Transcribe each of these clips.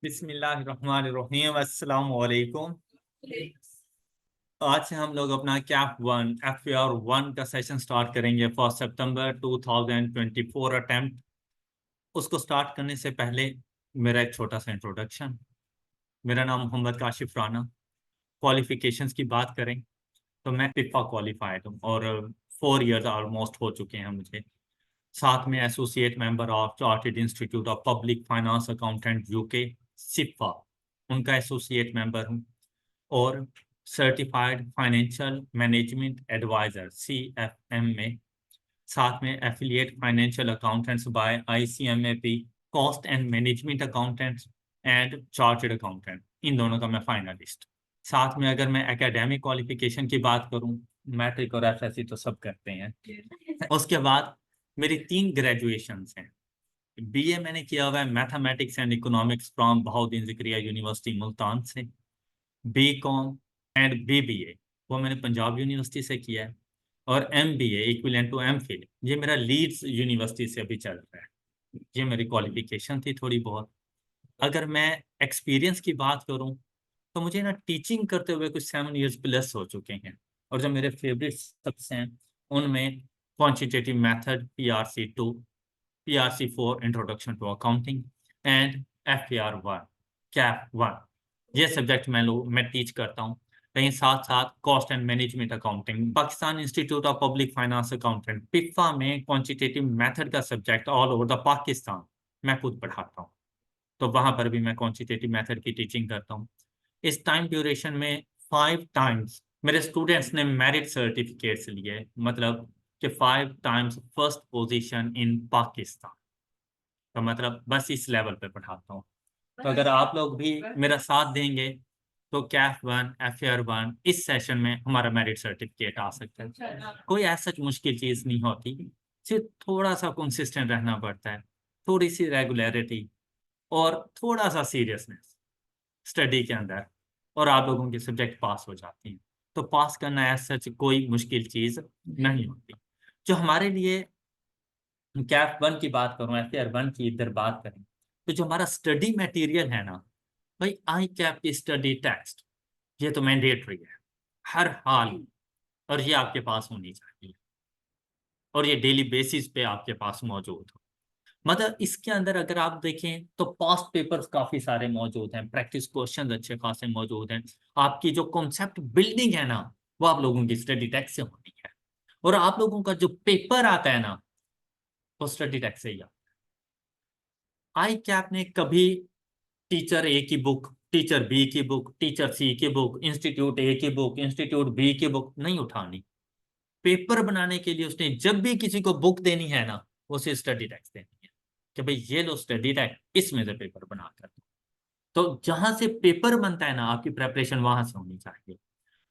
बिस्मिल्लाहिर्रहमानिर्रहीम अस्सलाम वालेकुम। आज से हम लोग अपना कैप वन FAR 1 का सेशन स्टार्ट करेंगे फॉर सितंबर 2024 अटेम्प्ट। उसको स्टार्ट करने से पहले मेरा एक छोटा सा इंट्रोडक्शन। मेरा नाम मोहम्मद काशिफ राना। क्वालिफिकेशंस की बात करें तो मैं पिफा क्वालिफाइड हूँ और 4 इयर्स ऑलमोस्ट हो चुके हैं मुझे। साथ में associate member of chartered institute of public finance accountant UK CIPFA, उनका एसोसिएट मेंबर हूँ। और certified financial management advisor CFM में, साथ में affiliate financial accountants by ICMAP, cost and management accountants and chartered accountant, इन दोनों का मैं फाइनलिस्ट। साथ में अगर मैं एकेडमिक क्वालिफिकेशन की बात करूं, मैट्रिक और FSC तो सब करते हैं। उसके बाद मेरी 3 ग्रेजुएशंस हैं। BA मैंने किया हुआ है mathematics and economics from Bahauddin Zakaria university Multan से। BCom एंड BBA वो मैंने पंजाब यूनिवर्सिटी से किया है। और MBA इक्विवेलेंट टू MPhil ये मेरा लीड्स यूनिवर्सिटी से अभी चल रहा है। ये मेरी क्वालिफिकेशन थी थोड़ी बहुत। अगर मैं एक्सपीरियंस की बात करूं तो मुझे ना टीचिंग करते हुए कुछ 7 इयर्स प्लस हो चुके हैं। और जो मेरे फेवरेट सब्जेक्ट्स हैं उनमें quantitative method PRC 2, PRC 4 introduction to accounting and FAR 1 CAP 1, ये सब्जेक्ट मैं टीच करता हूँ। कहीं साथ साथ cost and management accounting, Pakistan institute of public finance accountant PIFA में क्वांटिटेटिव मेथड का subject all over the Pakistan मैं खुद पढ़ाता हूँ। तो वहां पर भी मैं क्वांटिटेटिव मेथड की टीचिंग करता हूँ। इस टाइम ड्यूरेशन में 5 टाइम्स मेरे स्टूडेंट्स ने मेरिट सर्टिफिकेट्स लिए, मतलब कि 5 times first position in Pakistan. तो मतलब बस इस लेवल पे पढ़ाता हूँ। तो अगर आप लोग भी मेरा साथ देंगे तो CAP 1 FAR 1 इस सेशन में हमारा मेरिट सर्टिफिकेट आ सकता है। कोई ऐसा मुश्किल चीज नहीं होती, सिर्फ थोड़ा सा कंसिस्टेंट रहना पड़ता है, थोड़ी सी रेगुलरिटी और थोड़ा सा सीरियसनेस स्टडी के अंदर, और आप लोगों के सब्जेक्ट पास हो जाती हैं। तो पास करना ऐसा सच कोई मुश्किल चीज नहीं होती। जो हमारे लिए CAP 1 की बात करूं, FAR 1 की इधर बात करें, तो जो हमारा स्टडी मटेरियल है ना भाई, ICAP की स्टडी टेक्स्ट ये तो मैंडेटरी है हर हाल में, और ये आपके पास होनी चाहिए और ये डेली बेसिस पे आपके पास मौजूद हो। मतलब इसके अंदर अगर आप देखें तो पास्ट पेपर्स काफी सारे मौजूद हैं, प्रैक्टिस क्वेश्चंस अच्छे खासे मौजूद हैं। आपकी जो कॉन्सेप्ट बिल्डिंग है ना वो आप लोगों की स्टडी टेक्स्ट से होनी है, और आप लोगों का जो पेपर आता है ना वो स्टडी टेक्स्ट से ही आता है। ICAP ने कभी टीचर A की बुक, टीचर B की बुक, टीचर C की बुक, इंस्टीट्यूट A की बुक, इंस्टीट्यूट B की बुक नहीं उठानी। पेपर बनाने के लिए उसने जब भी किसी को बुक देनी है ना, उसे स्टडी टेक्स्ट देनी है कि भाई ये लो स्टडी टेक्स्ट, इसमें से पेपर बना कर। तो जहां से पेपर बनता है ना आपकी प्रेपरेशन वहां से होनी चाहिए।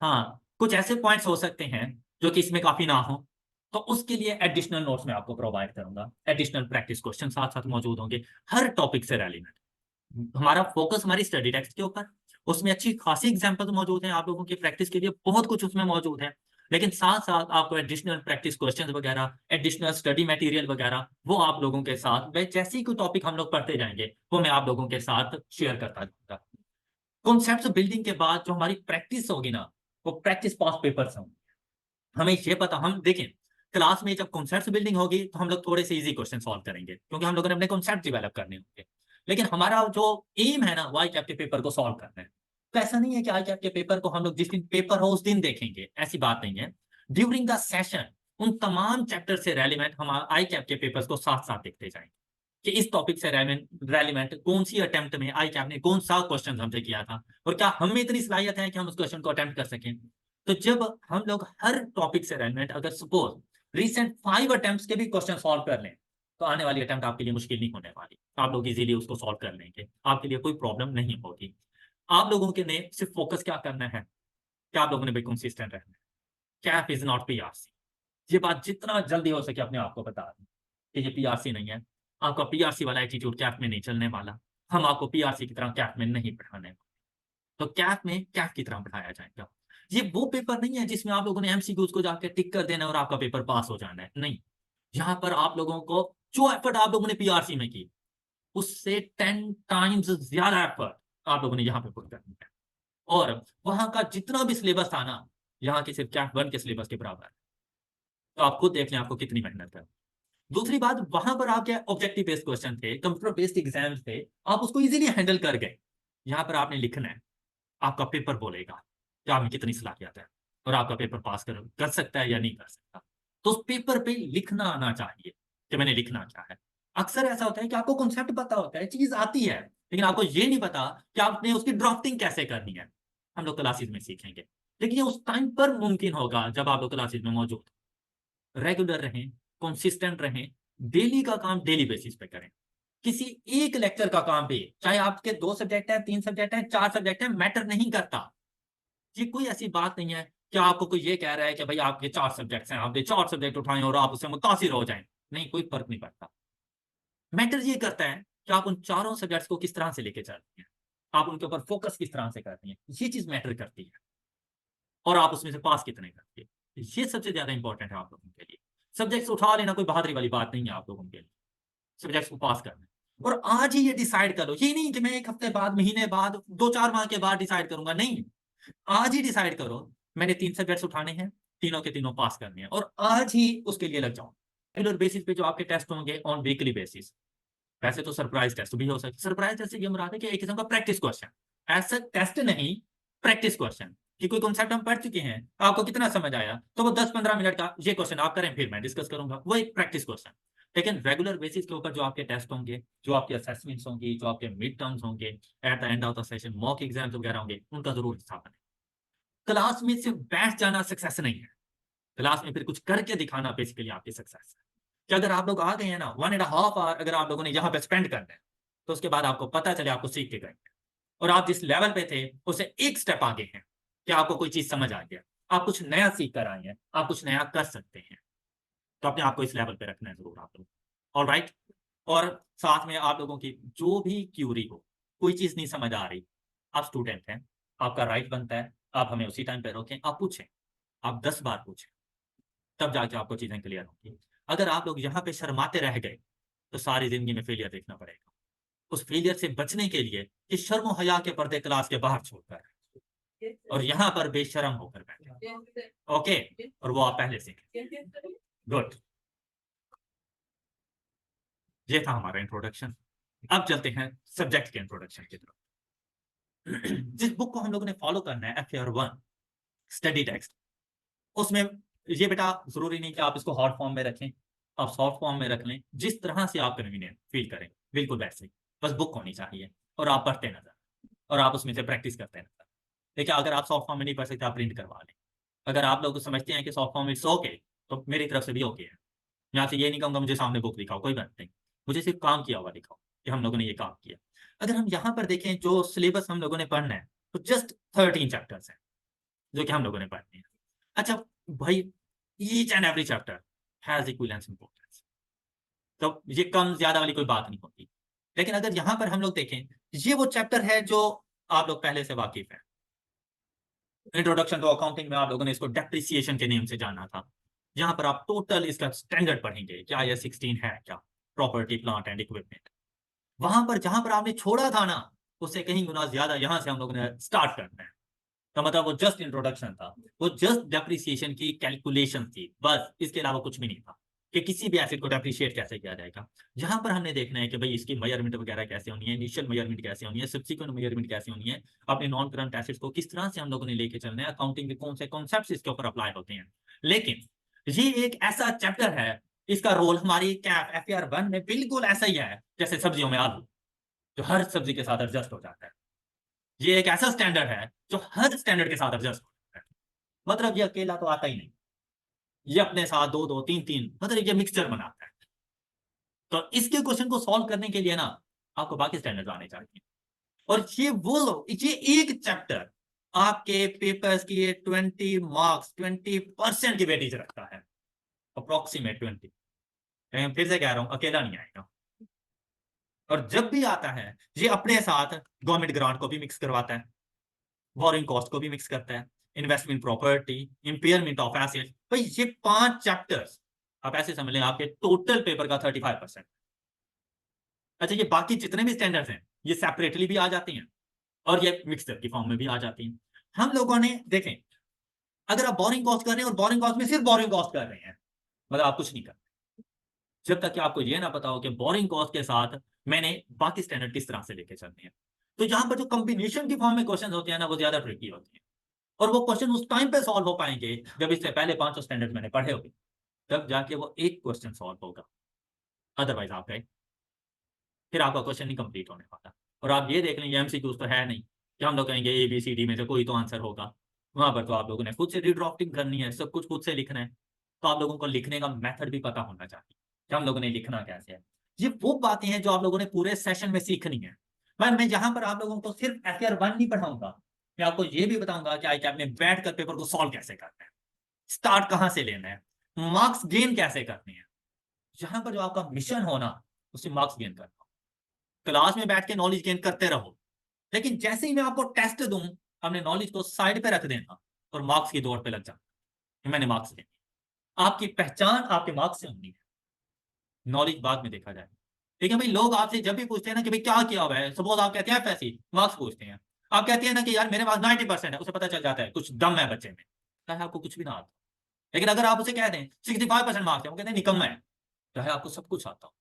हाँ, कुछ ऐसे पॉइंट्स हो सकते हैं जो कि इसमें काफी ना हो, तो उसके लिए एडिशनल नोट्स मैं आपको प्रोवाइड करूंगा। एडिशनल प्रैक्टिस क्वेश्चन साथ साथ मौजूद होंगे हर टॉपिक से रेलिवेंट। हमारा फोकस हमारी स्टडी टेक्स्ट के ऊपर, उसमें अच्छी खासी एग्जांपल्स मौजूद हैं आप लोगों की प्रैक्टिस के लिए, बहुत कुछ उसमें मौजूद है। लेकिन साथ साथ आपको एडिशनल प्रैक्टिस क्वेश्चंस वगैरह, एडिशनल स्टडी मटेरियल वगैरह वो आप लोगों के साथ, मैं जैसे ही कोई टॉपिक हम लोग पढ़ते जाएंगे वो मैं आप लोगों के साथ शेयर करता जाऊंगा। कॉन्सेप्ट बिल्डिंग के बाद जो हमारी प्रैक्टिस होगी ना, वो प्रैक्टिस पास पेपर्स होंगे। हमें ये पता, हम देखें क्लास में जब कॉन्सेप्ट बिल्डिंग होगी तो हम लोग थोड़े से इजी क्वेश्चन सॉल्व करेंगे क्योंकि हम लोगों ने अपने कॉन्सेप्ट डेवलप करने होंगे। लेकिन हमारा जो एम है ना वो ICAP के पेपर को सॉल्व करना है। तो ऐसा नहीं है कि ICAP के पेपर को हम लोग जिस दिन पेपर हो उस दिन देखेंगे, ऐसी बात नहीं है। ड्यूरिंग द सेशन उन तमाम चैप्टर से रेलिवेंट हम ICAP के पेपर्स को साथ साथ देखते जाएंगे कि इस टॉपिक से रेलिवेंट कौन सी अटेम्प्ट में ICAP ने कौन सा क्वेश्चन हमसे किया था, और क्या हम में इतनी सलाहियत है कि हम उस क्वेश्चन को अटेम्प्ट कर सकें। तो जब हम लोग हर टॉपिक से रेलिवेंट अगर सपोज रिसेंट 5 अटेम्प्ट्स के भी क्वेश्चन सॉल्व कर लें तो आने वाली अटेम्प्ट आपके लिए मुश्किल नहीं होने वाली, आप लोग इजीली उसको सॉल्व कर लेंगे, आपके लिए कोई प्रॉब्लम नहीं होगी। आप लोगों के ने सिर्फ फोकस क्या करना है कि आप लोगों ने भाई कंसिस्टेंट रहना है। कैप इज नॉट PRC, ये बात जितना जल्दी हो सके अपने आप को बता दें कि ये PRC नहीं है। आपका PRC वाला एटीट्यूड कैप में नहीं चलने वाला। हम आपको PRC की तरह कैप में नहीं पढ़ाने, तो कैप में कैप की तरह पढ़ाया जाएगा। ये वो पेपर नहीं है जिसमें आप लोगों ने MCQs को जाकर टिक कर देना और आपका पेपर पास हो जाना है, नहीं। यहाँ पर आप लोगों को जो एफर्ट आप लोगों ने PRC में की उससे 10 टाइम्स ज्यादा एफर्ट आप लोगों ने यहाँ पे पुट करनी है। और वहां का जितना भी सिलेबस था ना, यहाँ के सिर्फ कैट 1 के सिलेबस के बराबर है। तो आप खुद देख लें आपको कितनी मेहनत है। दूसरी बात, वहां पर आपके ऑब्जेक्टिव बेस्ड क्वेश्चन थे, कंप्यूटर बेस्ड एग्जाम्स थे, आप उसको इजीली हैंडल कर गए। यहाँ पर आपने लिखना है, आपका पेपर बोलेगा कि आप में कितनी सलाहियत है और आपका पेपर पास कर सकता है या नहीं कर सकता। तो उस पेपर पे लिखना आना चाहिए कि मैंने लिखना क्या है। अक्सर ऐसा होता है कि आपको कॉन्सेप्ट पता होता है, चीज आती है, लेकिन आपको ये नहीं पता कि आपने उसकी ड्राफ्टिंग कैसे करनी है। हम लोग क्लासेस में सीखेंगे, लेकिन ये उस टाइम पर मुमकिन होगा जब आप लोग क्लासेस में मौजूद, रेगुलर रहें, कंसिस्टेंट रहें, डेली का काम डेली बेसिस पे करें। किसी एक लेक्चर का काम भी, चाहे आपके 2 सब्जेक्ट है, 3 सब्जेक्ट है, 4 सब्जेक्ट है, मैटर नहीं करता। ये कोई ऐसी बात नहीं है कि आपको कोई ये कह रहा है कि भाई आपके 4 सब्जेक्ट्स हैं, आपने 4 सब्जेक्ट उठाएं और आप उससे मुतासिर हो जाएं। नहीं, कोई फर्क नहीं पड़ता। मैटर ये करता है कि आप उन चारों सब्जेक्ट्स को किस तरह से लेके चलती हैं, आप उनके ऊपर फोकस किस तरह से करती हैं, ये चीज मैटर करती है। और आप उसमें से पास कितने करती है, ये सबसे ज्यादा इंपॉर्टेंट है आप लोगों के लिए। सब्जेक्ट्स उठा लेना कोई बहादुरी वाली बात नहीं है आप लोगों के लिए, सब्जेक्ट्स को पास करना है। और आज ही ये डिसाइड करो, ये नहीं कि मैं 1 हफ्ते बाद, महीने बाद, 2-4 माह के बाद डिसाइड करूंगा, नहीं। आज ही डिसाइड करो, मैंने 3 सब्जेक्ट्स उठाने हैं, तीनों के तीनों पास करने हैं, और आज ही उसके लिए लग जाओ। रेगुलर बेसिस पे जो आपके टेस्ट होंगे ऑन वीकली बेसिस, वैसे तो सरप्राइज टेस्ट भी हो सकते। सरप्राइज टेस्ट से ये मुराद है कि एक किस्म का प्रैक्टिस क्वेश्चन, ऐसा टेस्ट नहीं, प्रैक्टिस क्वेश्चन, कि कोई कॉन्सेप्ट हम पढ़ चुके हैं, आपको कितना समझ आया, तो वो 10-15 मिनट का ये क्वेश्चन आप करें, फिर मैं डिस्कस करूंगा, वो एक प्रैक्टिस क्वेश्चन। लेकिन रेगुलर बेसिस के ऊपर जो आपके टेस्ट होंगे, जो आपके असेसमेंट्स होंगी, जो आपके मिड टर्म्स होंगे, at the end of the session mock exams वगैरह होंगे, उनका जरूर हिस्सा बने। क्लास में सिर्फ बैठ जाना सक्सेस नहीं है, क्लास में फिर कुछ करके दिखाना बेसिकली आपकी सक्सेस है। कि अगर आप लोग आ गए हैं ना, 1.5 आवर अगर आप लोगों ने यहाँ पे स्पेंड करना है, तो उसके बाद आपको पता चले आपको सीख के गए और आप जिस लेवल पे थे उससे एक स्टेप आगे हैं, कि आपको कोई चीज समझ आ गया, आप कुछ नया सीख कर आए हैं, आप कुछ नया कर सकते हैं। तो अपने आप को इस लेवल पे रखना है जरूर आप लोग। ऑलराइट। और साथ में आप लोगों की जो भी क्यूरी हो, कोई चीज नहीं समझ आ रही, आप स्टूडेंट हैं, आपका राइट बनता है, आप हमें उसी टाइम पे रोकें, आप पूछें, आप 10 बार पूछें, तब जाके आपको चीजें क्लियर होंगी। अगर आप लोग यहाँ पे शर्माते रह गए, तो सारी जिंदगी में फेलियर देखना पड़ेगा। उस फेलियर से बचने के लिए इस शर्म हया के पर्दे क्लास के बाहर छोड़कर और यहाँ पर बेशरम होकर बैठे, ओके। और वो आप पहले से, गुड। ये था हमारा इंट्रोडक्शन। अब चलते हैं सब्जेक्ट के इंट्रोडक्शन की तरफ। जिस बुक को हम लोगों ने फॉलो करना है, FAR 1 स्टडी टेक्स्ट, उसमें ये बेटा जरूरी नहीं कि आप इसको हॉट फॉर्म में रखें, आप सॉफ्ट फॉर्म में रख लें, जिस तरह से आप कन्वीनियंट फील करें, बिल्कुल वैसे ही। बस बुक होनी चाहिए और आप पढ़ते नजर, और आप उसमें से प्रैक्टिस करते नजर। देखिए, अगर आप सॉफ्ट फॉर्म में नहीं पढ़ सकते, आप प्रिंट करवा लें। अगर आप लोग समझते हैं कि सॉफ्ट फॉर्म इट्स ओके, तो मेरी तरफ से भी ओके है। यहाँ से ये नहीं कहूँगा मुझे सामने बुक दिखाओ, कोई बात नहीं, मुझे सिर्फ काम किया हुआ दिखाओ कि हम लोगों ने ये काम किया। अगर हम यहाँ पर देखें, जो सिलेबस हम लोगों ने पढ़ना है, तो जस्ट 13 चैप्टर्स हैं जो कि हम लोगों ने पढ़ने हैं। अच्छा भाई, each and every chapter has equivalence importance, तो ये कम ज्यादा वाली कोई बात नहीं होती। लेकिन अगर यहाँ पर हम लोग देखें, ये वो चैप्टर है जो आप लोग पहले से वाकिफ है। इंट्रोडक्शन टू अकाउंटिंग में आप लोगों ने इसको डेप्रिसिएशन के नेम से जाना था। यहाँ पर आप टोटल इसका स्टैंडर्ड पढ़ेंगे, क्या IAS 16 है क्या, प्रॉपर्टी प्लांट एंड इक्विपमेंट। वहां पर जहां पर आपने छोड़ा था ना, उससे कहीं गुना ज्यादा यहाँ से हम लोगों ने स्टार्ट करना है। तो मतलब वो जस्ट इंट्रोडक्शन था, वो जस्ट डेप्रिसिएशन की कैलकुलेशन थी, बस इसके अलावा कुछ भी नहीं था कि किसी भी एसिड को डेप्रिशिएट कैसे किया जाएगा। जहां पर हमने देखना है कि भाई इसकी मेजरमेंट वगैरह कैसे होनी है, इनिशियल मेजरमेंट कैसे होनी है, सब्सिक्वेंट मेजरमेंट कैसे होनी है, अपने नॉन करंट एसिड्स को किस तरह से हम लोगों ने लेके चलना है, अकाउंटिंग के कौन से कॉन्सेप्ट इसके ऊपर अप्लाई होते हैं। लेकिन ये एक ऐसा चैप्टर है, इसका रोल हमारी कैफ FAR 1 में बिल्कुल ऐसा ही है जैसे सब्जियों में आलू, जो हर सब्जी के साथ एडजस्ट हो जाता है। ये एक ऐसा स्टैंडर्ड है जो हर स्टैंडर्ड के साथ एडजस्ट हो जाता है। मतलब ये अकेला तो आता ही नहीं, ये अपने साथ दो दो तीन तीन, मतलब ये मिक्सचर बनाता है। तो इसके क्वेश्चन को सॉल्व करने के लिए ना, आपको बाकी स्टैंडर्ड आने चाहिए। और ये एक चैप्टर आपके पेपर्स की 20 मार्क्स, 20% की वेटेज रखता है, अप्रोक्सीमेट 20। फिर से कह रहा हूं, अकेला नहीं आएगा। और जब भी आता है, ये अपने साथ गवर्नमेंट ग्रांट को भी मिक्स करवाता है, बोरिंग कॉस्ट को भी मिक्स करता है, investment property, impairment of asset. भाई ये 5 चैप्टर्स आप ऐसे समझ लें आपके टोटल पेपर का 35%। अच्छा, ये बाकी जितने भी स्टैंडर्ड्स हैं, ये सेपरेटली भी आ जाती हैं और ये मिक्सचर की फॉर्म में भी आ जाती हैं। हम लोगों ने देखें, अगर आप बोरिंग कॉस्ट कर रहे हैं और बोरिंग कॉस्ट में सिर्फ बोरिंग कॉस्ट कर रहे हैं, मतलब आप कुछ नहीं कर रहे। जब तक कि आपको ये ना पता हो कि बोरिंग कॉस्ट के साथ मैंने बाकी स्टैंडर्ड किस तरह से लेके चलने हैं। तो यहाँ पर जो कॉम्बिनेशन की फॉर्म में क्वेश्चन होते हैं ना, वो ज्यादा ट्रिकी होती है, और वो क्वेश्चन उस टाइम पे सॉल्व हो पाएंगे जब इससे पहले पांचों स्टैंडर्ड मैंने पढ़े होंगे, तब जाके वो एक क्वेश्चन सॉल्व होगा। अदरवाइज आप गए, फिर आपका क्वेश्चन नहीं कंप्लीट होने वाला। और आप ये देख लें, ये एमसीक्यूज तो है नहीं कि हम लोग कहेंगे ए बी सी डी में से कोई तो आंसर होगा। वहां पर तो आप लोगों ने खुद से रीड्राफ्टिंग करनी है, सब कुछ खुद से लिखना है। तो आप लोगों को लिखने का मेथड भी पता होना चाहिए कि हम लोगों ने लिखना कैसे है। ये वो बातें हैं जो आप लोगों ने पूरे सेशन में सीखनी है। मैं यहाँ पर आप लोगों को सिर्फ FR1 नहीं पढ़ाऊंगा, मैं आपको ये भी बताऊंगा कि आई कैप में बैठ कर पेपर को सॉल्व कैसे करना है, स्टार्ट कहाँ से लेना है, मार्क्स गेन कैसे करने हैं। यहाँ पर जो आपका मिशन होना, उससे मार्क्स गेन करना। क्लास में बैठ के नॉलेज गेन करते रहो, लेकिन जैसे ही मैं आपको टेस्ट दूं, अपने नॉलेज को साइड पे रख देना और मार्क्स की दौड़ पे लग जाना। मैंने मार्क्स लेने, आपकी पहचान आपके मार्क्स से होनी है, नॉलेज बाद में देखा जाएगा। ठीक है भाई, लोग आपसे जब भी पूछते हैं ना कि भाई क्या किया हुआ है, सपोज आप कहते हैं पैसे, मार्क्स पूछते हैं, आप कहते हैं ना कि यार मेरे पास 90% है, उसे पता चल जाता है कुछ दम है बच्चे में, चाहे आपको कुछ भी ना आता। लेकिन अगर आप उसे कह दें 65% मार्क्स है, वो कहते हैं निकम्मा है, चाहे आपको सब कुछ आता हो।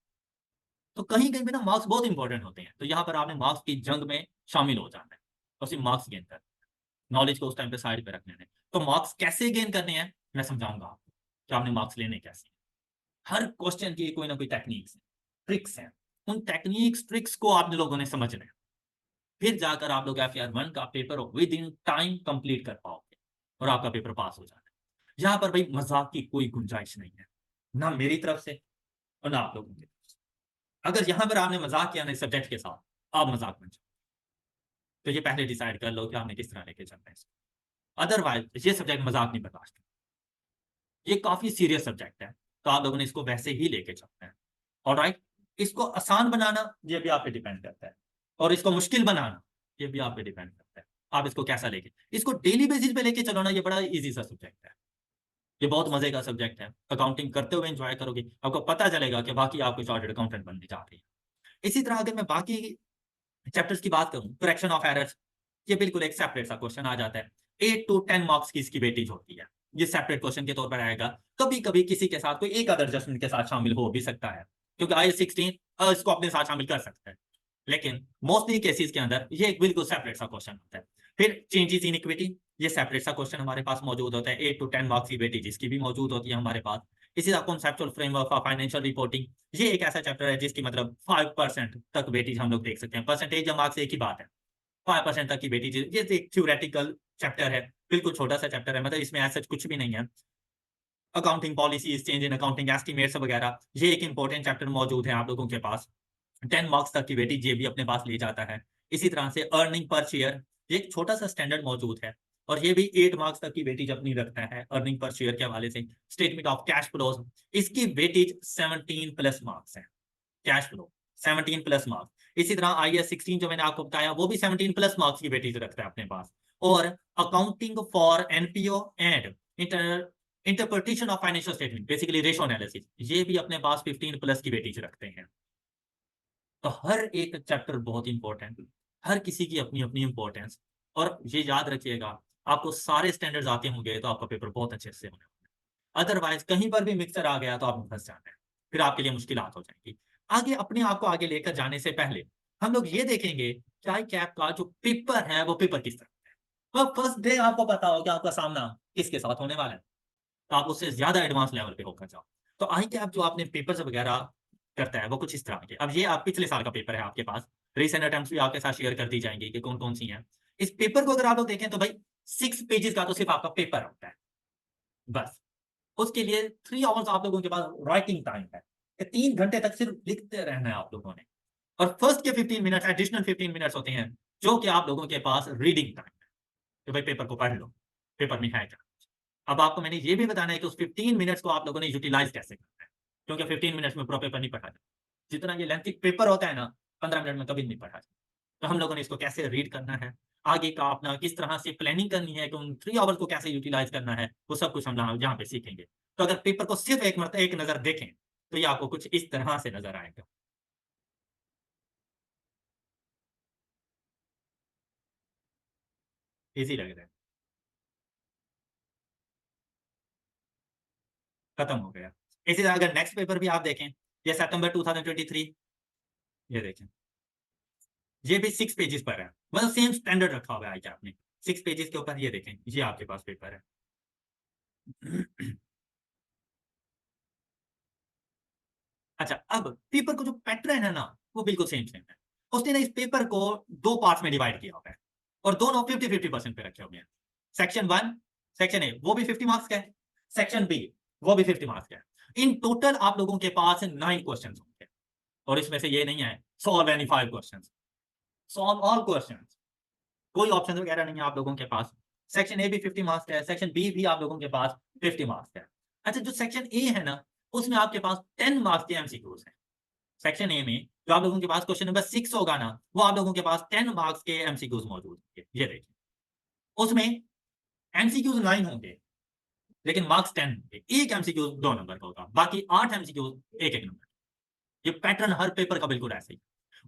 तो कहीं कहीं पे ना मार्क्स बहुत इंपॉर्टेंट होते हैं। तो यहाँ पर आपने मार्क्स की जंग में शामिल हो जाना है और सिर्फ मार्क्स गेन करना है, नॉलेज को उस टाइम पे साइड पे रखने हैं। तो मार्क्स कैसे गेन करने हैं मैं समझाऊंगा आपको कि आपने मार्क्स लेने कैसे हैं। हर क्वेश्चन की कोई ना कोई टेक्निक्स है, ट्रिक्स हैं। उन टेक्निक्स ट्रिक्स को आप लोगों ने समझना है, फिर जाकर आप लोग FR1 का paper with in time complete कर पाओगे और आपका पेपर पास हो जाना है। यहाँ पर भाई मजाक की कोई गुंजाइश नहीं है, ना मेरी तरफ से और ना आप लोगों की तरफ से। अगर यहाँ पर आपने मजाक किया ना इस सब्जेक्ट के साथ, आप मजाक बन जाओ। तो ये पहले डिसाइड कर लो कि आपने किस तरह लेके चलना है इसको। अदरवाइज ये सब्जेक्ट मजाक नहीं बर्दाश्त, ये काफी सीरियस सब्जेक्ट है, तो आप लोगों ने इसको वैसे ही लेके चलना है। ऑलराइट, इसको आसान बनाना ये भी आप पे डिपेंड करता है, और इसको मुश्किल बनाना ये भी आप पे डिपेंड करता है। आप इसको कैसा लेके, इसको डेली बेसिस पे लेके चलो ना, ये बड़ा इजी सा सब्जेक्ट है, ये बहुत मजे का सब्जेक्ट है। अकाउंटिंग करते हुए एंजॉय करोगे, आपको पता चलेगा कि बाकी आपको चार्टर्ड अकाउंटेंट बनने जा रही है। इसी तरह अगर मैं बाकी चैप्टर्स की बात करूं, करेक्शन ऑफ एरर्स, ये बिल्कुल एक सेपरेट सा क्वेश्चन आ जाता है। 8 to 10 मार्क्स की इसकी वेटेज होती है, ये सेपरेट क्वेश्चन के तौर पर आएगा। कभी कभी किसी के साथ कोई एक अदर एडजस्टमेंट के साथ शामिल हो भी सकता है, क्योंकि IS16 इसको अपने साथ शामिल कर सकता है, लेकिन मोस्टली केसेस के अंदर ये एक बिल्कुल सेपरेट सा क्वेश्चन होता है। फिर चेंजेस इन इक्विटी, ये सेपरेट सा क्वेश्चन हमारे पास मौजूद होता है। 8 to 10 मार्क्स की वेटेज इसकी भी मौजूद होती है हमारे पास। इसी तरह conceptual framework of financial reporting, ये एक ऐसा चैप्टर है जिसकी मतलब 5% तक वेटेज हम लोग देख सकते हैं। परसेंटेज या मार्क्स एक ही बात है, 5% तक की वेटेज। ये एक थ्योरेटिकल चैप्टर है, बिल्कुल छोटा सा चैप्टर है, मतलब इसमें ऐसा कुछ भी नहीं है। Accounting policies, change in accounting estimates वगैरह, ये एक इंपॉर्टेंट चैप्टर मौजूद है आप लोगों के पास। 10 मार्क्स तक की वेटेज ये भी अपने पास ले जाता है। इसी तरह से अर्निंग पर शेयर, ये एक छोटा सा स्टैंडर्ड मौजूद है, और ये भी 8 मार्क्स तक की वेटेज अपनी रखता है अर्निंग पर शेयर के हवाले से। स्टेटमेंट ऑफ कैश फ्लोज, इसकी वेटेज 17+ मार्क्स है। कैश फ्लो 17+मार्क्स। इसी तरह IS16 जो मैंने आपको बताया, वो भी 17+ मार्क्स की वेटेज रखता है अपने पास। और accounting for NPO and interpretation of financial statement, basically ratio analysis, ये भी अपने पास 15+ की वेटेज रखते हैं। तो हर एक चैप्टर बहुत इंपॉर्टेंट, हर किसी की अपनी अपनी इंपॉर्टेंस। और ये याद रखिएगा, आपको सारे स्टैंडर्ड्स आते होंगे तो आपका पेपर बहुत अच्छे से होने वाला है। अदरवाइज कहीं पर भी मिक्सर आ गया तो आप फंस जाना है, फिर आपके लिए मुश्किलात हो जाएंगी। आगे अपने आप को आगे लेकर जाने से पहले हम लोग ये देखेंगे कि आई कैप का जो पेपर है वो पेपर किस तरह है। तो फर्स्ट डे आपको पता हो कि आपका सामना किसके साथ होने वाला है, तो आप उससे ज्यादा एडवांस लेवल पे होकर जाओ। तो आई कैप जो आपने पेपर्स वगैरह करता है वो कुछ इस तरह के, अब ये आप पिछले साल का पेपर है आपके पास, रीसेंट अटेम्प्ट्स भी आपके साथ शेयर कर दी जाएंगी कि कौन कौन सी हैं। इस पेपर को अगर आप लोग देखें तो भाई 6 पेजेस का तो सिर्फ आपका पेपर होता है बस। उसके लिए 3 आवर्स आप लोगों के पास राइटिंग टाइम है, कि 3 घंटे तक सिर्फ लिखते रहना है आप लोगों ने। और फर्स्ट के 15 मिनट एडिशनल 15 मिनट्स होते हैं, जो कि आप लोगों के पास रीडिंग टाइम है, कि भाई पेपर को पढ़ लो, पेपर में है क्या। अब आपको मैंने ये भी बताना है कि उस 15 मिनट्स को आप लोगों ने यूटिलाइज कैसे करना है, क्योंकि 15 मिनट्स में पूरा पेपर नहीं पढ़ा जाता। जितना ये लेंथी पेपर होता है ना, 15 मिनट में कभी नहीं पढ़ा जाता। तो हम लोगों ने इसको कैसे रीड करना है, आगे का अपना किस तरह से प्लानिंग करनी है, कि उन 3 आवर्स को कैसे यूटिलाइज करना है, वो सब कुछ हम यहाँ पे सीखेंगे। तो अगर पेपर को सिर्फ एक नजर देखें तो ये आपको कुछ इस तरह से नजर आएगा। इजी लग रहा है, खत्म हो गया। इसी तरह अगर नेक्स्ट पेपर भी आप देखें, ये सितंबर 2023, ये देखें, ये भी 6 पेजेस पर है, मतलब सेम स्टैंडर्ड रखा हुआ है आपने, 6 पेजेस के ऊपर। ये देखें, ये आपके पास पेपर है। अच्छा, अब पेपर को जो पैटर्न है ना, वो बिल्कुल सेम सेम है। उसने ना इस पेपर को 2 पार्ट्स में डिवाइड किया हुआ है, और दोनों 50-50% पे रखे हुए हैं। सेक्शन 1, सेक्शन ए वो भी 50 मार्क्स का है, सेक्शन बी वो भी 50 मार्क्स का है। इन टोटल आप लोगों के पास 9 क्वेश्चन होंगे, और इसमें से ये नहीं है solve any 5 question, solve all question, कोई ऑप्शन वगैरह नहीं है आप लोगों के पास। सेक्शन ए भी 50 मार्क्स का है, सेक्शन बी भी आप लोगों के पास 50 मार्क्स का है। अच्छा, जो सेक्शन ए है ना, उसमें आपके पास 10 मार्क्स के एमसीक्यूज हैं। सेक्शन ए में जो आप लोगों के पास क्वेश्चन नंबर 6 होगा ना, वो आप लोगों के पास 10 मार्क्स के एमसीक्यूज मौजूद होंगे। ये देखिए, उसमें एमसीक्यूज 9 होंगे, लेकिन मार्क्स 10 होंगे। एक एमसीक्यू 2 नंबर का होगा, बाकी 8 एमसीक्यूज एक एक नंबर। ये पैटर्न हर पेपर का बिल्कुल ऐसे ही।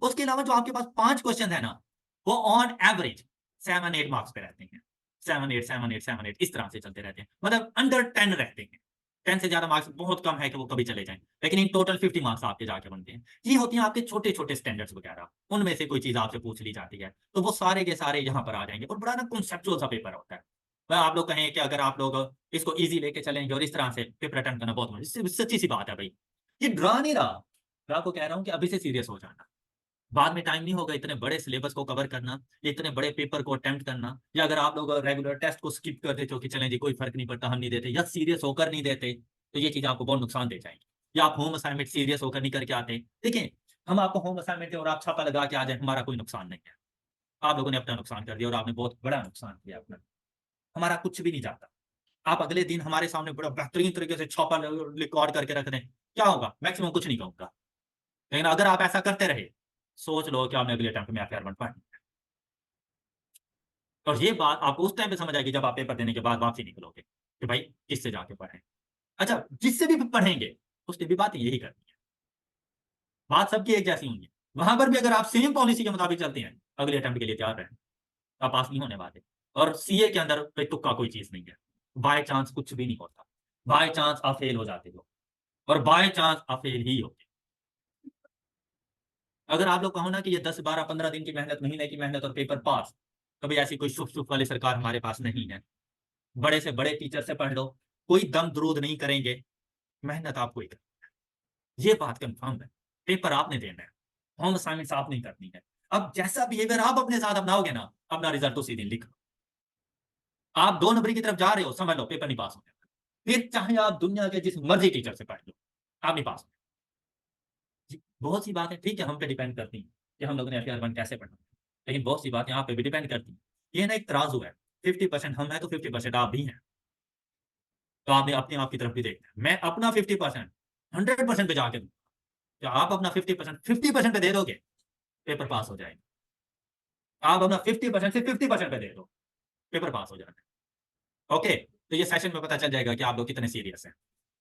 उसके अलावा जो आपके पास 5 क्वेश्चन है ना, वो ऑन एवरेज 7-8 मार्क्स पे रहते हैं। 7-8 7-8 7-8 इस तरह से चलते रहते हैं, मतलब अंडर 10 रहते हैं। 10 से ज्यादा मार्क्स बहुत कम है कि वो कभी चले जाएं, लेकिन इन टोटल 50 मार्क्स आपके जाके बनते हैं। ये होती हैं आपके छोटे छोटे स्टैंडर्ड्स वगैरह, उनमें से कोई चीज आपसे पूछ ली जाती है, तो वो सारे के सारे यहाँ पर आ जाएंगे, और बड़ा ना कॉन्सेप्चुअल सा पेपर होता है। वह आप लोग कहें कि अगर आप लोग इसको इजी लेके चलेंगे और इस तरह से पेपर अटेम्प्ट करना बहुत मुश्किल, सच्ची सी बात है भाई। ये डरा नहीं रहा, मैं आपको कह रहा हूँ कि अभी से सीरियस हो जाना। बाद में टाइम नहीं होगा इतने बड़े सिलेबस को कवर करना, या इतने बड़े पेपर को अटेम्प्ट करना, या अगर आप लोग रेगुलर टेस्ट को स्किप कर देते हो कि चलें जी कोई फर्क नहीं पड़ता हम नहीं देते, या सीरियस होकर नहीं देते, तो ये चीज़ आपको बहुत नुकसान दे जाएंगी। या आप होम असाइनमेंट सीरियस होकर नहीं करके आते, देखिए हम आपको होम असाइनमेंट दें और आप छापा लगा के आ जाए, हमारा कोई नुकसान नहीं है। आप लोगों ने अपना नुकसान कर दिया, और आपने बहुत बड़ा नुकसान किया अपना। हमारा कुछ भी नहीं जाता। आप अगले दिन हमारे सामने बड़ा बेहतरीन तरीके से छापा रिकॉर्ड करके रख दें, क्या होगा? मैक्सिमम कुछ नहीं कहूंगा, लेकिन अगर आप ऐसा करते रहे, सोच लो कि आपने अगले अटेम्प्ट में एफआईआर बन पाए। और ये बात आपको उस टाइम पे समझ आएगी जब आप पेपर देने के बाद वापसी निकलोगे कि भाई किससे जाके पढ़ें। अच्छा, जिससे भी पढ़ेंगे उसने भी बात यही करनी है, बात सबकी एक जैसी होंगी। वहां पर भी अगर आप सेम पॉलिसी के मुताबिक चलते हैं, अगले अटेम्प्ट के लिए तैयार रहें, आप पास नहीं होने वाले। और सीए के अंदर पे तुक्का कोई चीज नहीं है, बाय चांस कुछ भी नहीं होता, बाय चांस आप फेल हो जाते हो, और बाय चांस आप फेल ही होते। अगर आप लोग कहो ना कि ये 10 12 15 दिन की मेहनत, महीने की मेहनत और पेपर पास, कभी ऐसी कोई शुभ शुभ वाली सरकार हमारे पास नहीं है। बड़े से बड़े टीचर से पढ़ लो, कोई दम दरूद नहीं करेंगे, मेहनत आपको ही करनी है। ये बात कंफर्म है, पेपर आपने देना है, होम असाइनमेंट्स आप नहीं करनी है। अब जैसा बिहेवियर आप अपने साथ अपनाओगे ना, अपना रिजल्ट उसी दिन लिखो। आप 2 नंबर की तरफ जा रहे हो, समझ लो पेपर नहीं पास होगा, फिर चाहे आप दुनिया के जिस मर्जी टीचर से पढ़ लो, आप नहीं पास होंगे। बहुत सी बातें ठीक है हम पे डिपेंड करती हैं कि हम लोगों ने एफआईआर 1 कैसे पढ़ना है, लेकिन बहुत सी बातें आप पे भी डिपेंड करती हैं। ये ना एक तराजू है, 50% हम है तो 50% आप भी हैं, तो आपने अपने आप की तरफ भी देखना है। मैं अपना 50% 100% पे जाके दूंगा, तो आप अपना 50% 50% पे दे दोगे, पेपर पास हो जाएगा। आप अपना 50% से 50% पे दे दो, पेपर पास हो जाएगा। ओके, तो ये सेशन में पता चल जाएगा कि आप लोग कितने सीरियस हैं।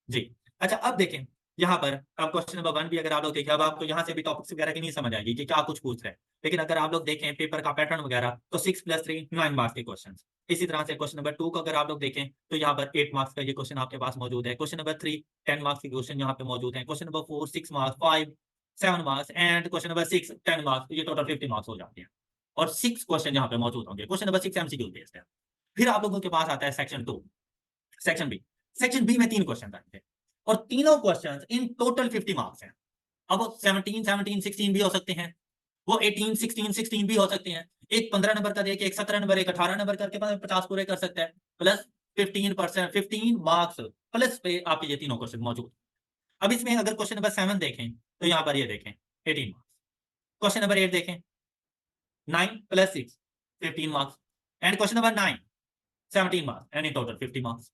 जी। अच्छा, अब देखें यहाँ पर, अब क्वेश्चन नंबर 1 भी अगर आप लोग देखें, अब आपको यहाँ से भी टॉपिक्स वगैरह की नहीं समझ आएगी कि क्या कुछ पूछ रहे हैं, लेकिन अगर आप लोग देखें पेपर का पैटर्न वगैरह, तो 6 + 3 9 मार्क्स के क्वेश्चन। इसी तरह से क्वेश्चन नंबर 2 को अगर आप लोग देखें, तो यहाँ पर 8 मार्क्स का ये क्वेश्चन आपके पास मौजूद है। क्वेश्चन नंबर 3 10 मार्क्स के क्वेश्चन यहाँ पे मौजूद है। Question number 4 6 marks, 5 7 marks, and question number 6 10 marks, ये टोटल 50 मार्क्स हो जाते हैं। और 6 क्वेश्चन यहाँ पे मौजूद होंगे। क्वेश्चन नंबर 6 एमसीक्यू बेस्ड है। फिर आप लोगों के पास आता है section 2, section B. Section B में 3 क्वेश्चन आएंगे, और तीनों क्वेश्चन इन टोटल 50 मार्क्स हैं। अब वो 17 17 16 भी हो सकते हैं, वो 18 16 16 भी हो सकते हैं। एक 15 नंबर का देके, एक 17 नंबर, एक 18 नंबर करके 50 पूरे कर सकता है, प्लस 15% 15 मार्क्स प्लस पे आपके ये तीनों क्वेश्चन मौजूद। अब इसमें अगर क्वेश्चन नंबर 7 देखें, तो यहाँ पर ये देखें 18 मार्क्स। क्वेश्चन नंबर 8 देखें, 9 + 6 15 marks, and question number 9 17 marks, and in total 50 marks.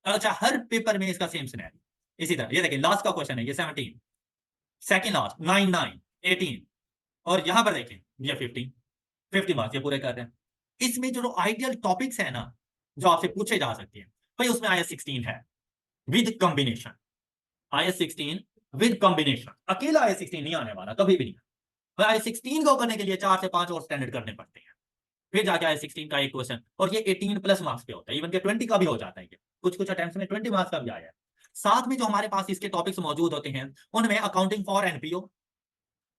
अच्छा, हर पेपर में इसका सेम सिनेरियो। इसी तरह ये देखिए, लास्ट का क्वेश्चन है ये 17, सेकंड लास्ट 9 9 18, और यहां पर देखें ये 15 50 मार्क्स ये पूरे कर रहे हैं। इसमें जो आइडियल टॉपिक्स है ना, जो आपसे पूछे जा सकते हैं, भाई उसमें आईएस 16 है with combination. IS 16 with combination, अकेला आईएस 16 नहीं आने वाला, कभी भी नहीं। आईएस 16 को करने के लिए 4 से 5 और स्टैंडर्ड करने पड़ते हैं, फिर जाके आया 16 का एक क्वेश्चन, और ये 18 प्लस मार्क्स पे होता है, इवन के 20 का भी हो जाता है, ये कुछ अटेम्प्ट्स में 20 मार्क्स का भी आया है। साथ में जो हमारे पास इसके टॉपिक्स मौजूद होते हैं उनमें accounting for NPO,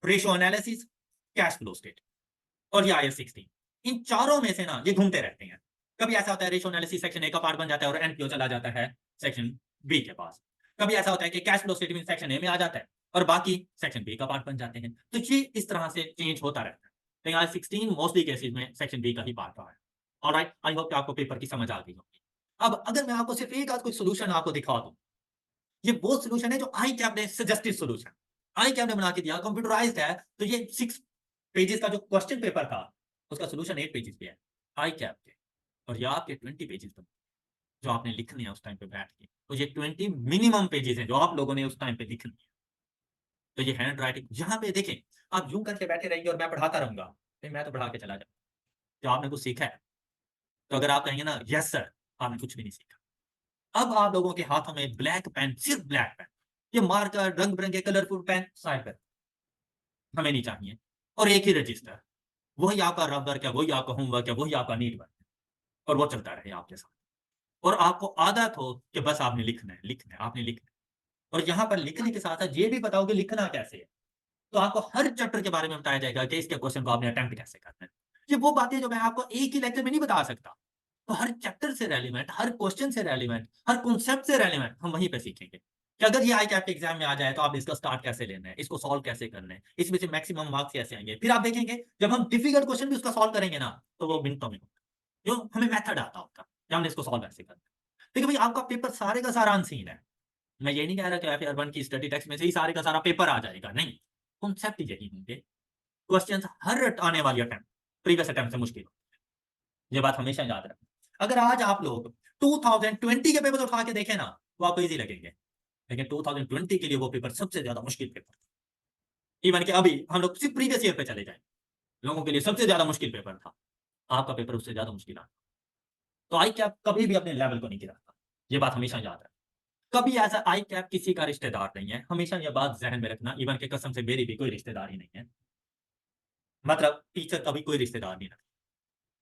ratio analysis, cash flow state, और ये आया 16। इन चारों में से ना ये घूमते रहते हैं। कभी ऐसा होता है रेशियो एनालिसिस सेक्शन ए का पार्ट बन जाता है और एनपीओ चला जाता है सेक्शन बी के पास। कभी ऐसा होता है कि cash flow statement section A में आ जाता है और बाकी सेक्शन बी का पार्ट बन जाते हैं। तो ये इस तरह से चेंज होता रहता है। तो यहाँ 16 मोस्टली केसेस में सेक्शन बी का ही पार्ट रहा है। ऑलराइट, आई होप कि आपको पेपर की समझ आ गई होगी। अब अगर मैं आपको सिर्फ एक आध कोई सोल्यूशन आपको दिखा दूं, ये वो सोल्यूशन है जो आई कैप ने सजेस्टेड सोल्यूशन, आई कैप ने बना के दिया, कंप्यूटराइज्ड है। तो ये 6 पेजेस का जो क्वेश्चन पेपर था उसका सोल्यूशन 8 पेजेस पे है आई कैप के, और ये आपके 20 पेजेस पर जो आपने लिखने हैं उस टाइम पे बैठ के। तो ये 20 मिनिमम पेजेस हैं जो आप लोगों ने उस टाइम पे लिखनी है। तो ये हैंड राइटिंग यहाँ पे देखें, आप यूं करके बैठे रहेंगे और मैं पढ़ाता रहूंगा, फिर मैं तो पढ़ा के चला जाऊंगा। जो आपने कुछ सीखा है, तो अगर आप कहेंगे ना यस सर, आपने कुछ भी नहीं सीखा। अब आप लोगों के हाथों में ब्लैक पेन, सिर्फ ब्लैक पेन, ये मार्कर, रंग बिरंगे कलरफुल पेन साइड पर हमें नहीं चाहिए, और एक ही रजिस्टर, वही आपका रफ वर्क है, वही आपका होमवर्क है, वही आपका नीट वर्क है, और वो चलता रहे आपके साथ। और आपको आदत हो कि बस आपने लिखना है, लिखना है, आपने लिखना है। और यहाँ पर लिखने के साथ साथ ये भी बताओ कि लिखना कैसे है। तो आपको हर चैप्टर के बारे में बताया जाएगा कि इसके क्वेश्चन को आपने अटेम्प्ट कैसे करना है। ये वो बातें जो मैं आपको एक ही लेक्चर में नहीं बता सकता। तो हर चैप्टर से रेलिवेंट, हर क्वेश्चन से रेलिवेंट, हर कॉन्सेप्ट से रेलिवेंट हम वहीं पे सीखेंगे कि अगर ये आई कैप के एग्जाम में आ जाए तो आप इसका स्टार्ट कैसे लेना है, इसको सॉल्व कैसे करना है, इसमें से मैक्सिमम मार्क्स कैसे आएंगे। फिर आप देखेंगे जब हम डिफिकल्ट क्वेश्चन भी उसका सॉल्व करेंगे ना, तो वो मिनटों में होगा, जो हमें मेथड आता होगा कि हमने इसको सॉल्व कैसे करना है। देखिए भाई, आपका पेपर सारे का सारा अनसीन है। मैं ये नहीं कह रहा कि एफएआर 1 की स्टडी टेक्स्ट में से ही सारे का सारा पेपर आ जाएगा, नहीं। कॉन्सेप्ट यही होंगे। क्वेश्चंस हर आने वाली अटेम्प्ट प्रीवियस अटेम्प्ट से मुश्किल होते हैं। ये बात हमेशा याद रखना। अगर आज आप लोग 2020 के पेपर उठा के देखें ना, वो आपको इजी लगेंगे, लेकिन 2020 के लिए वो पेपर सबसे ज्यादा मुश्किल पेपर था। इवन कि अभी हम लोग सिर्फ प्रीवियस ईयर पे चले जाए, लोगों के लिए सबसे ज्यादा मुश्किल पेपर था। आपका पेपर उससे ज्यादा मुश्किल आता। तो आई कैप कभी भी अपने लेवल को नहीं गिराता, ये बात हमेशा याद रखना। कभी ऐसा आई कैप किसी का रिश्तेदार नहीं है, हमेशा ये बात जहन में रखना। इवन के कसम से मेरी भी कोई रिश्तेदार ही नहीं है, मतलब टीचर का भी कोई रिश्तेदार नहीं रखा।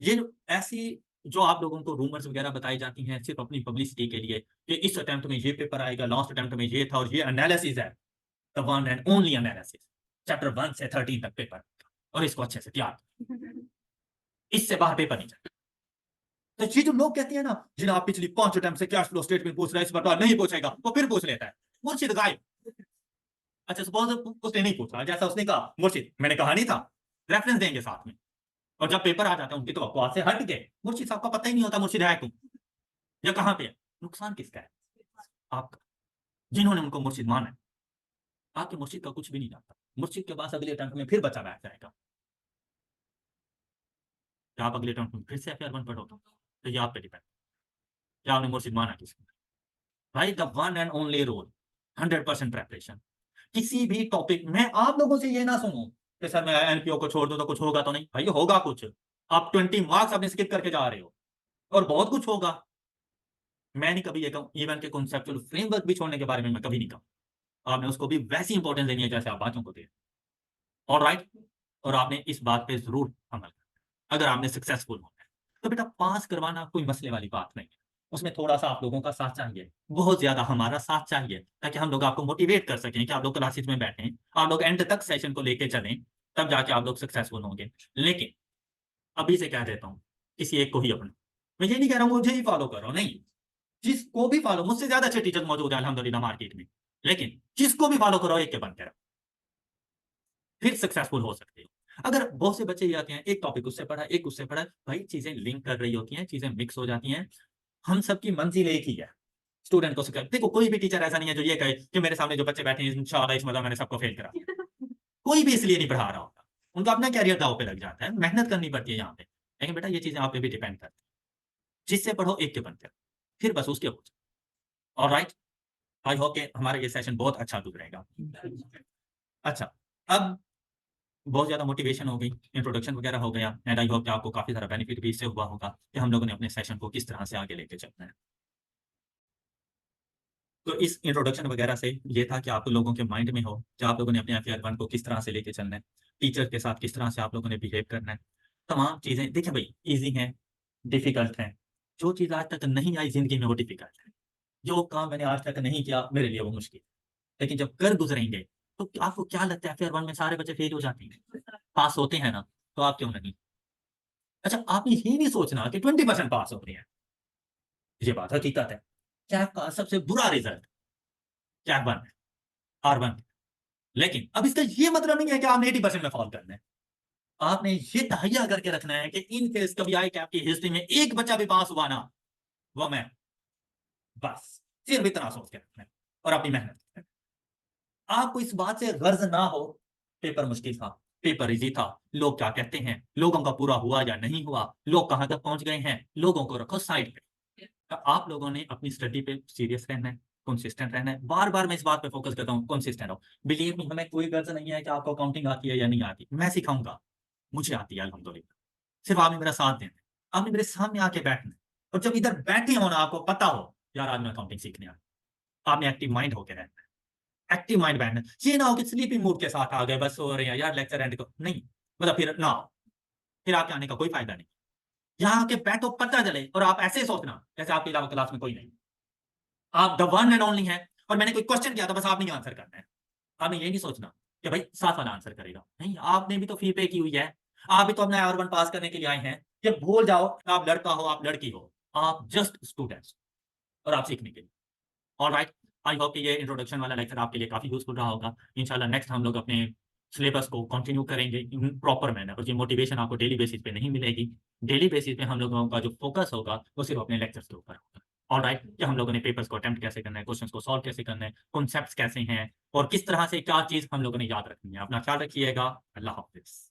ये ऐसी जो आप लोगों को रूमर्स वगैरह बताई जाती हैं सिर्फ अपनी पब्लिसिटी के लिए कि इस अटेम्प्ट में ये पेपर आएगा, लास्ट अटेम्प्ट में ये था, और ये एनालिसिस है, the one and only analysis, chapter 1 से 13 तक पेपर, और इसको अच्छे से तैयार, इससे बाहर पेपर नहीं जाएगा। तो ये जो लोग कहते हैं ना, जिन्हें आप पिछली 5 अटेम्प्ट से कैश फ्लो स्टेटमेंट पूछ रहा है, इस बार नहीं पूछेगा, वो फिर पूछ लेता है, मुर्शिद गायब। अच्छा सपोज उसने नहीं पूछा, जैसा उसने कहा मुर्शिद मैंने कहा नहीं था, रेफरेंस देंगे साथ में। और जब पेपर आ जाता है उनकी तो बकवास से हट गए, मुर्शिद साहब का पता ही नहीं होता मुर्शिद है तुम या कहाँ पे है। नुकसान किसका है? आपका, जिन्होंने उनको मुर्शिद माना है। आपके मुर्शिद का कुछ भी नहीं जाता, मुर्शिद के पास अगले अटेम्प्ट में फिर बच्चा बैठ जाएगा। क्या आप अगले अटेम्प्ट में फिर से एफआईआर 1 पढ़ोगे, तो ये आप पे डिपेंड, क्या आपने मुर्शिद माना किसको। भाई the one and only role, 100% preparation. किसी भी टॉपिक में आप लोगों से ये ना सुनो कि सर मैं एनपीओ को छोड़ दूं तो कुछ होगा, तो नहीं भाई होगा कुछ। आप 20 मार्क्स अपने स्किप करके जा रहे हो, और बहुत कुछ होगा। मैं नहीं कभी ये कहूँ, इवन के कॉन्सेप्चुअल फ्रेमवर्क भी छोड़ने के बारे में मैं कभी नहीं कहूँ। आपने उसको भी वैसी इंपॉर्टेंस देनी है जैसे आप बातों को दे। ऑलराइट, और आपने इस बात पे जरूर अमल करना अगर आपने सक्सेसफुल होना है। तो बेटा पास करवाना कोई मसले वाली बात नहीं है, उसमें थोड़ा सा आप लोगों का साथ चाहिए, बहुत ज्यादा हमारा साथ चाहिए, ताकि हम लोग आपको मोटिवेट कर सकें कि आप लोग क्लासेस में बैठें, आप लोग एंड तक सेशन को लेके चलें, तब जाके आप लोग सक्सेसफुल होंगे। लेकिन अभी से कह देता हूँ, किसी एक को ही अपना, मैं ये नहीं कह रहा हूँ मुझे ही फॉलो करो, नहीं। जिसको भी फॉलो, मुझसे ज्यादा अच्छे टीचर मौजूद है अल्हम्दुलिल्लाह मार्केट में, लेकिन जिसको भी फॉलो करो एक के बनते रहो, फिर सक्सेसफुल हो सकते हो। अगर बहुत से बच्चे ये आते हैं, एक टॉपिक उससे पढ़ा, एक उससे पढ़ा, भाई चीजें लिंक कर रही होती हैं, चीजें मिक्स हो जाती हैं। हम सबकी मंजिल एक ही है, स्टूडेंट को सिखा। देखो कोई भी टीचर ऐसा नहीं है जो ये कहे कि मेरे सामने जो बच्चे बैठे हैं इंशाल्लाह इस मजा मैंने सबको फेल करा दिया। कोई भी इसलिए नहीं पढ़ा रहा होता, उनका अपना कैरियर दाव पे लग जाता है, मेहनत करनी पड़ती है यहाँ पे। लेकिन बेटा ये चीजें आप पे भी डिपेंड करती है, जिससे पढ़ो एक के बनते रहो, फिर बस उसके हो जाओ। ऑलराइट, आई होप कि हमारा ये सेशन बहुत अच्छा गुजरेगा। अच्छा, अब बहुत ज़्यादा मोटिवेशन हो गई, इंट्रोडक्शन वगैरह हो गया, एंड आई होप कि आपको काफ़ी सारा बेनिफिट भी इससे हुआ होगा कि हम लोगों ने अपने सेशन को किस तरह से आगे लेके चलना है। तो इस इंट्रोडक्शन वगैरह से ये था कि आप लोगों के माइंड में हो कि आप लोगों ने अपने एफआईआर 1 को किस तरह से लेके चलना है, टीचर के साथ किस तरह से आप लोगों ने बिहेव करना है। तमाम चीज़ें देखिए भाई ईज़ी हैं, डिफ़िकल्ट हैं। जो चीज़ आज तक नहीं आई ज़िंदगी में वो डिफ़िकल्ट है। जो काम मैंने आज तक नहीं किया मेरे लिए वो मुश्किल है। लेकिन जब कर गुज़रेंगे तो आपको क्या लगता है फ़ेयर 1 में सारे बच्चे फ़ेल हो जाते हैं? पास होते हैं ना, तो आप क्यों नहीं? अच्छा आपने ये नहीं सोचना कि 20% पास हो रहे हैं, ये बात हकीकत है। कैट का सबसे बुरा रिज़ल्ट कैट 1 है, R1 लेकिन अब इसका ये मतलब नहीं है कि आपने 80% में फ़ॉल करना है। आपने ये तहैया करके रखना है कि इन केस कभी ICAP की हिस्ट्री में एक बच्चा भी पास हुआ ना, वो मैं। बस, सिर्फ़ इतना सोच के रखना है और अपनी मेहनत करनी है। आपको इस बात से गर्ज़ ना हो, पेपर मुश्किल था, पेपर ईज़ी था, लोग क्या कहते हैं, लोगों का पूरा हुआ या नहीं हुआ, लोग कहाँ तक पहुँच गए हैं, लोगों को रखो साइड पे। तो आप लोगों ने अपनी स्टडी पे सीरियस रहना है, कंसिस्टेंट रहना है। बार-बार मैं इस बात पे फ़ोकस करता हूँ, कंसिस्टेंट रहो। बिलीव मी हमें कोई गर्ज़ नहीं है कि आपको अकाउंटिंग आती है या नहीं आती, मैं सिखाऊँगा, मुझे आती है अल्हम्दुलिल्लाह। सिर्फ़ आपने मेरा साथ देना है, आपने मेरे सामने आके बैठना है और जब इधर बैठे हो ना आपको पता हो, यार आज मैं अकाउंटिंग सीखने आया। आपने एक्टिव माइंड होके रहना है, एक्टिव माइंड बैठना है। ये ना हो कि स्लीपिंग मूड के साथ आ गए, बस सो रहे हैं, यार लेक्चर एंड को नहीं, मतलब फिर ना आओ, फिर आपके आने का कोई फ़ायदा नहीं। यहाँ आके बैठो पता चले और आप ऐसे सोचना, जैसे आपके अलावा क्लास में कोई नहीं। आप द वन एंड ओनली हैं और मैंने कोई क्वेश्चन किया था बस आपने ही आंसर करना है। आपने ये नहीं सोचना कि भाई साथ वाला आंसर करेगा। नहीं, आपने भी तो फ़ी पे की हुई है। आप भी तो अपना R1 पास करने के लिए आए हैं। ये भूल जाओ आप लड़का हो, आप लड़की हो। आप जस्ट स्टूडेंट्स और आप सीखने के लिए। ऑलराइट, आई होप कि ये इंट्रोडक्शन वाला लेक्चर आपके लिए काफ़ी यूज़फुल रहा होगा। इंशाल्लाह नेक्स्ट हम लोग अपने सिलेबस को कंटिन्यू करेंगे इन प्रॉपर मैनर और ये मोटिवेशन आपको डेली बेसिस पे नहीं मिलेगी। डेली बेसिस पे हम लोगों का जो फ़ोकस होगा, वो सिर्फ़ अपने लेक्चर्स के ऊपर होगा। ऑलराइट, कि हम लोगों ने पेपर्स को अटेम्प्ट कैसे करना है, क्वेश्चन्स को सॉल्व कैसे करना है, कॉन्सेप्ट्स कैसे हैं और किस तरह से क्या चीज़ हम लोगों ने याद रखनी है। अपना ख्याल रखिएगा। अल्लाह हाफ़िज़।